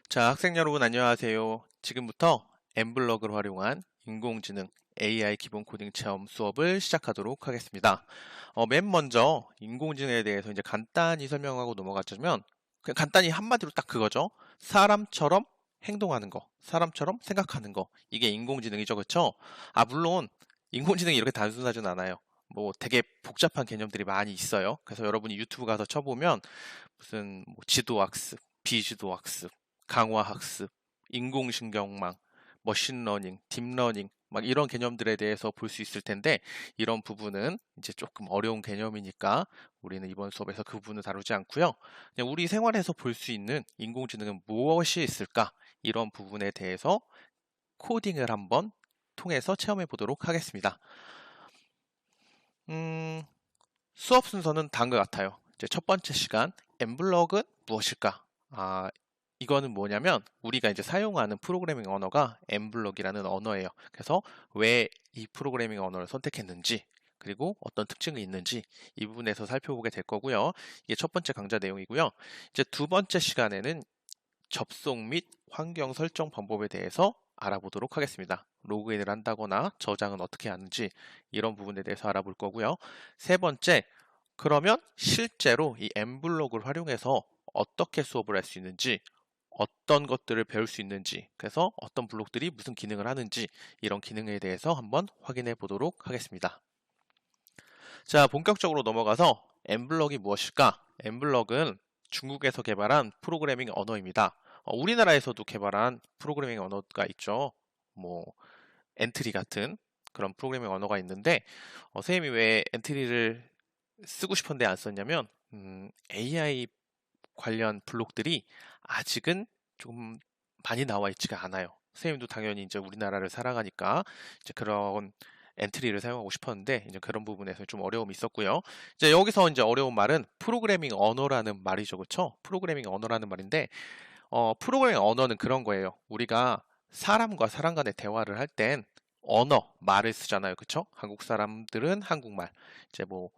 자, 학생 여러분 안녕하세요. 지금부터 엠블럭을 활용한 인공지능 AI 기본 코딩 체험 수업을 시작하도록 하겠습니다. 맨 먼저 인공지능에 대해서 이제 간단히 설명하고 넘어가자면 그냥 간단히 한마디로 딱 그거죠. 사람처럼 행동하는 거, 사람처럼 생각하는 거. 이게 인공지능이죠, 그렇죠? 물론 인공지능이 이렇게 단순하진 않아요. 뭐 되게 복잡한 개념들이 많이 있어요. 그래서 여러분이 유튜브 가서 쳐보면 무슨 뭐 지도학습, 비지도학습, 강화학습, 인공신경망, 머신러닝, 딥러닝 막 이런 개념들에 대해서 볼 수 있을 텐데 이런 부분은 이제 조금 어려운 개념이니까 우리는 이번 수업에서 그 부분을 다루지 않고요. 그냥 우리 생활에서 볼 수 있는 인공지능은 무엇이 있을까? 이런 부분에 대해서 코딩을 한번 통해서 체험해 보도록 하겠습니다. 음, 수업 순서는 다음과 같아요. 이제 첫 번째 시간, 엠블럭은 무엇일까? 이거는 뭐냐면 우리가 이제 사용하는 프로그래밍 언어가 엠블럭이라는 언어예요. 그래서 왜 이 프로그래밍 언어를 선택했는지 그리고 어떤 특징이 있는지 이 부분에서 살펴보게 될 거고요. 이게 첫 번째 강좌 내용이고요. 이제 두 번째 시간에는 접속 및 환경 설정 방법에 대해서 알아보도록 하겠습니다. 로그인을 한다거나 저장은 어떻게 하는지 이런 부분에 대해서 알아볼 거고요. 세 번째, 그러면 실제로 이 엠블록을 활용해서 어떻게 수업을 할 수 있는지, 어떤 것들을 배울 수 있는지, 그래서 어떤 블록들이 무슨 기능을 하는지 이런 기능에 대해서 한번 확인해 보도록 하겠습니다. 자, 본격적으로 넘어가서 엠블럭이 무엇일까? 엠블럭은 중국에서 개발한 프로그래밍 언어입니다. 우리나라에서도 개발한 프로그래밍 언어가 있죠. 뭐 엔트리 같은 그런 프로그래밍 언어가 있는데 선생님이 왜 엔트리를 쓰고 싶은데 안 썼냐면 AI 관련 블록들이 아직은 좀 많이 나와 있지가 않아요. 선생님도 당연히 이제 우리나라를 살아가니까 이제 그런 엔트리를 사용하고 싶었는데 이제 그런 부분에서 좀 어려움이 있었고요. 이제 여기서 이제 어려운 말은 프로그래밍 언어라는 말이죠, 그렇죠? 프로그래밍 언어라는 말인데 프로그래밍 언어는 그런 거예요. 우리가 사람과 사람 간의 대화를 할 땐 언어, 말을 쓰잖아요, 그렇죠? 한국 사람들은 한국말, 이제 뭐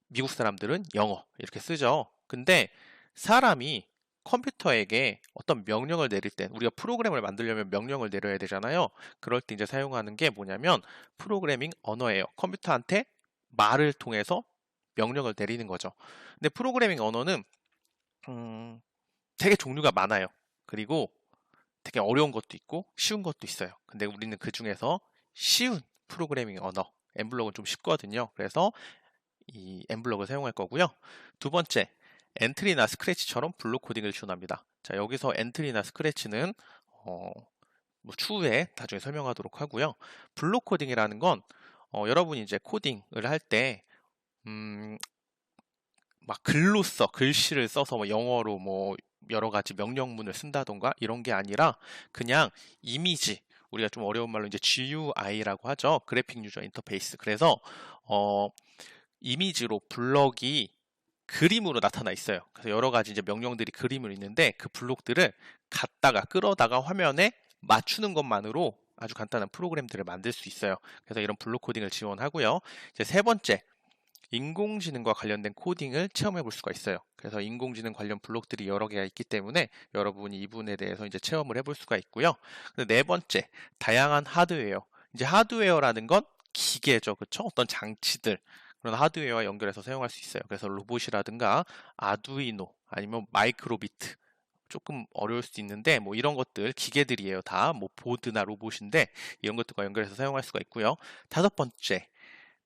미국 사람들은 영어 이렇게 쓰죠. 근데 사람이 컴퓨터에게 어떤 명령을 내릴 때 우리가 프로그램을 만들려면 명령을 내려야 되잖아요. 그럴 때 이제 사용하는 게 뭐냐면 프로그래밍 언어예요. 컴퓨터한테 말을 통해서 명령을 내리는 거죠. 근데 프로그래밍 언어는 음, 되게 종류가 많아요. 그리고 되게 어려운 것도 있고 쉬운 것도 있어요. 근데 우리는 그 중에서 쉬운 프로그래밍 언어, 엠블록은 좀 쉽거든요. 그래서 이 엠블럭을 사용할 거고요. 두 번째, 엔트리나 스크래치처럼 블록 코딩을 지원합니다. 자, 여기서 엔트리나 스크래치는 뭐 추후에 나중에 설명하도록 하고요. 블록 코딩이라는 건 여러분이 이제 코딩을 할 때 막 글씨를 써서 뭐 영어로 뭐 여러 가지 명령문을 쓴다던가 이런 게 아니라 그냥 이미지, 우리가 좀 어려운 말로 이제 GUI라고 하죠. 그래픽 유저 인터페이스. 그래서 어, 이미지로 블럭이 그림으로 나타나 있어요. 그래서 여러 가지 이제 명령들이 그림으로 있는데 그 블록들을 갖다가 끌어다가 화면에 맞추는 것만으로 아주 간단한 프로그램들을 만들 수 있어요. 그래서 이런 블록 코딩을 지원하고요. 이제 세 번째, 인공지능과 관련된 코딩을 체험해 볼 수가 있어요. 그래서 인공지능 관련 블록들이 여러 개가 있기 때문에 여러분이 이 부분에 대해서 이제 체험을 해볼 수가 있고요. 네 번째, 다양한 하드웨어. 이제 하드웨어라는 건 기계죠, 그렇죠? 어떤 장치들 그런 하드웨어와 연결해서 사용할 수 있어요. 그래서 로봇이라든가 아두이노 아니면 마이크로비트 조금 어려울 수도 있는데 뭐 이런 것들 기계들이에요. 다 뭐 보드나 로봇인데 이런 것들과 연결해서 사용할 수가 있고요. 다섯 번째,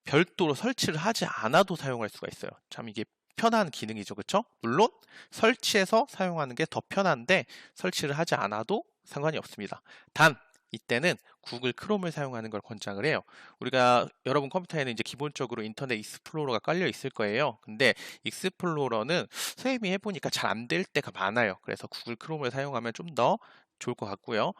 별도로 설치를 하지 않아도 사용할 수가 있어요. 참 이게 편한 기능이죠. 그렇죠? 물론 설치해서 사용하는 게 더 편한데 설치를 하지 않아도 상관이 없습니다. 단 이때는 구글 크롬을 사용하는 걸 권장을 해요. 우리가 여러분 컴퓨터에는 이제 기본적으로 인터넷 익스플로러가 깔려 있을 거예요. 근데 익스플로러는 선생님이 해보니까 잘 안 될 때가 많아요. 그래서 구글 크롬을 사용하면 좀 더 좋을 것 같고요.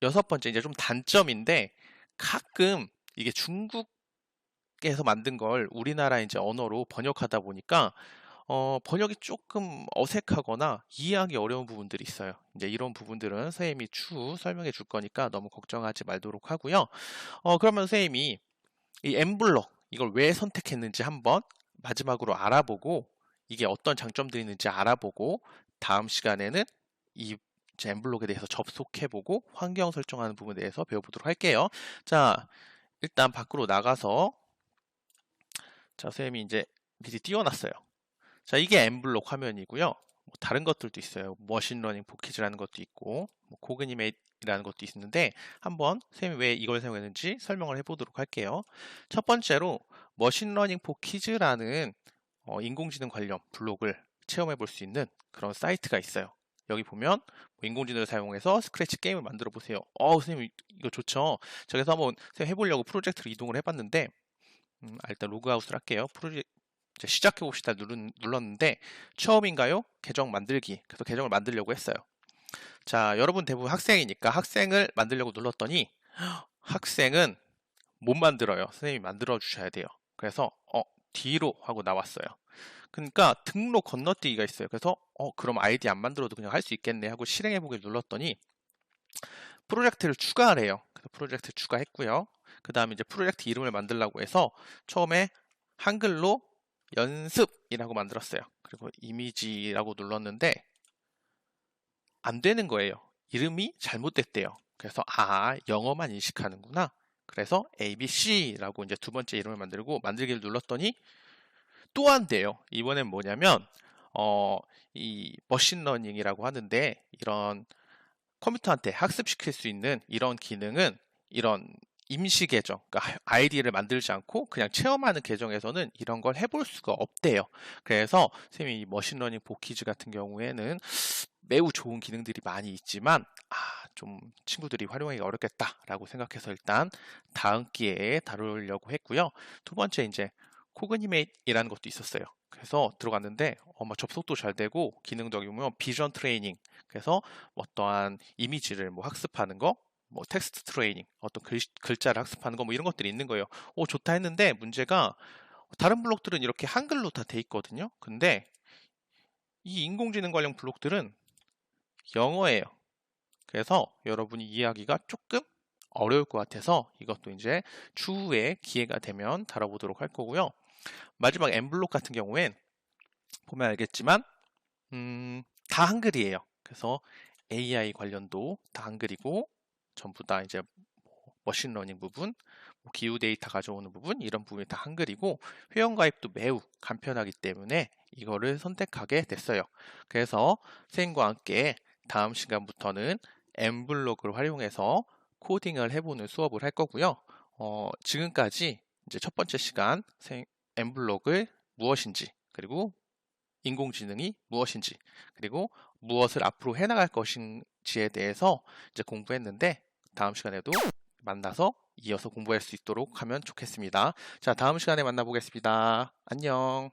여섯 번째 이제 좀 단점인데 가끔 이게 중국에서 만든 걸 우리나라 이제 언어로 번역하다 보니까 번역이 조금 어색하거나 이해하기 어려운 부분들이 있어요. 이제 이런 부분들은 선생님이 추후 설명해 줄 거니까 너무 걱정하지 말도록 하고요. 그러면 선생님이 이 엠블럭 이걸 왜 선택했는지 한번 마지막으로 알아보고 이게 어떤 장점들이 있는지 알아보고 다음 시간에는 이 제 엠블록에 대해서 접속해보고 환경 설정하는 부분에 대해서 배워보도록 할게요. 자, 일단 밖으로 나가서 자, 선생님이 이제 미리 띄워놨어요. 자, 이게 엠블록 화면이고요. 뭐 다른 것들도 있어요. 머신러닝 포키즈라는 것도 있고, 뭐 코그니메이트라는 것도 있는데 한번 선생님이 왜 이걸 사용했는지 설명을 해보도록 할게요. 첫 번째로 머신러닝 포키즈라는 인공지능 관련 블록을 체험해 볼 수 있는 그런 사이트가 있어요. 여기 보면 뭐 인공지능을 사용해서 스크래치 게임을 만들어 보세요. 선생님 이거 좋죠? 자, 그래서 한번 선생님 해보려고 프로젝트를 이동을 해봤는데 일단 로그아웃을 할게요. 이제 시작해 봅시다 눌렀는데 처음인가요? 계정 만들기. 그래서 계정을 만들려고 했어요. 자, 여러분 대부분 학생이니까 학생을 만들려고 눌렀더니 학생은 못 만들어요. 선생님이 만들어 주셔야 돼요. 그래서 뒤로 하고 나왔어요. 그러니까 등록 건너뛰기가 있어요. 그래서 그럼 아이디 안 만들어도 그냥 할 수 있겠네 하고 실행해 보기 눌렀더니 프로젝트를 추가하래요. 그래서 프로젝트 추가했고요. 그 다음에 이제 프로젝트 이름을 만들려고 해서 처음에 한글로 연습이라고 만들었어요. 그리고 이미지라고 눌렀는데 안 되는 거예요. 이름이 잘못됐대요. 그래서 영어만 인식하는구나. 그래서 ABC라고 이제 두 번째 이름을 만들고 만들기를 눌렀더니 또 안 돼요. 이번엔 뭐냐면 이 머신러닝이라고 하는데 이런 컴퓨터한테 학습시킬 수 있는 이런 기능은 이런 임시 계정, 그러니까 아이디를 만들지 않고 그냥 체험하는 계정에서는 이런 걸 해볼 수가 없대요. 그래서 선생님이 이 머신러닝 보키즈 같은 경우에는 매우 좋은 기능들이 많이 있지만 좀 친구들이 활용하기가 어렵겠다라고 생각해서 일단 다음 기회에 다루려고 했고요. 두 번째 이제 코그니메이트이라는 것도 있었어요. 그래서 들어갔는데 막 접속도 잘 되고 기능도 여기 보면 비전 트레이닝, 그래서 어떠한 이미지를 뭐 학습하는 거, 뭐 텍스트 트레이닝, 어떤 글자를 학습하는 거 뭐 이런 것들이 있는 거예요. 좋다 했는데 문제가 다른 블록들은 이렇게 한글로 다 돼 있거든요. 근데 이 인공지능 관련 블록들은 영어예요. 그래서 여러분이 이해하기가 조금 어려울 것 같아서 이것도 이제 추후에 기회가 되면 다뤄보도록 할 거고요. 마지막 엠블록 같은 경우엔 보면 알겠지만 다 한글이에요. 그래서 AI 관련도 다 한글이고 전부 다 이제 머신러닝 부분, 기후 데이터 가져오는 부분 이런 부분이 다 한글이고 회원가입도 매우 간편하기 때문에 이거를 선택하게 됐어요. 그래서 선생님과 함께 다음 시간부터는 엠블록을 활용해서 코딩을 해보는 수업을 할 거고요. 지금까지 이제 첫 번째 시간 엠블록을 무엇인지, 그리고 인공지능이 무엇인지, 그리고 무엇을 앞으로 해나갈 것인지에 대해서 이제 공부했는데 다음 시간에도 만나서 이어서 공부할 수 있도록 하면 좋겠습니다. 자, 다음 시간에 만나보겠습니다. 안녕.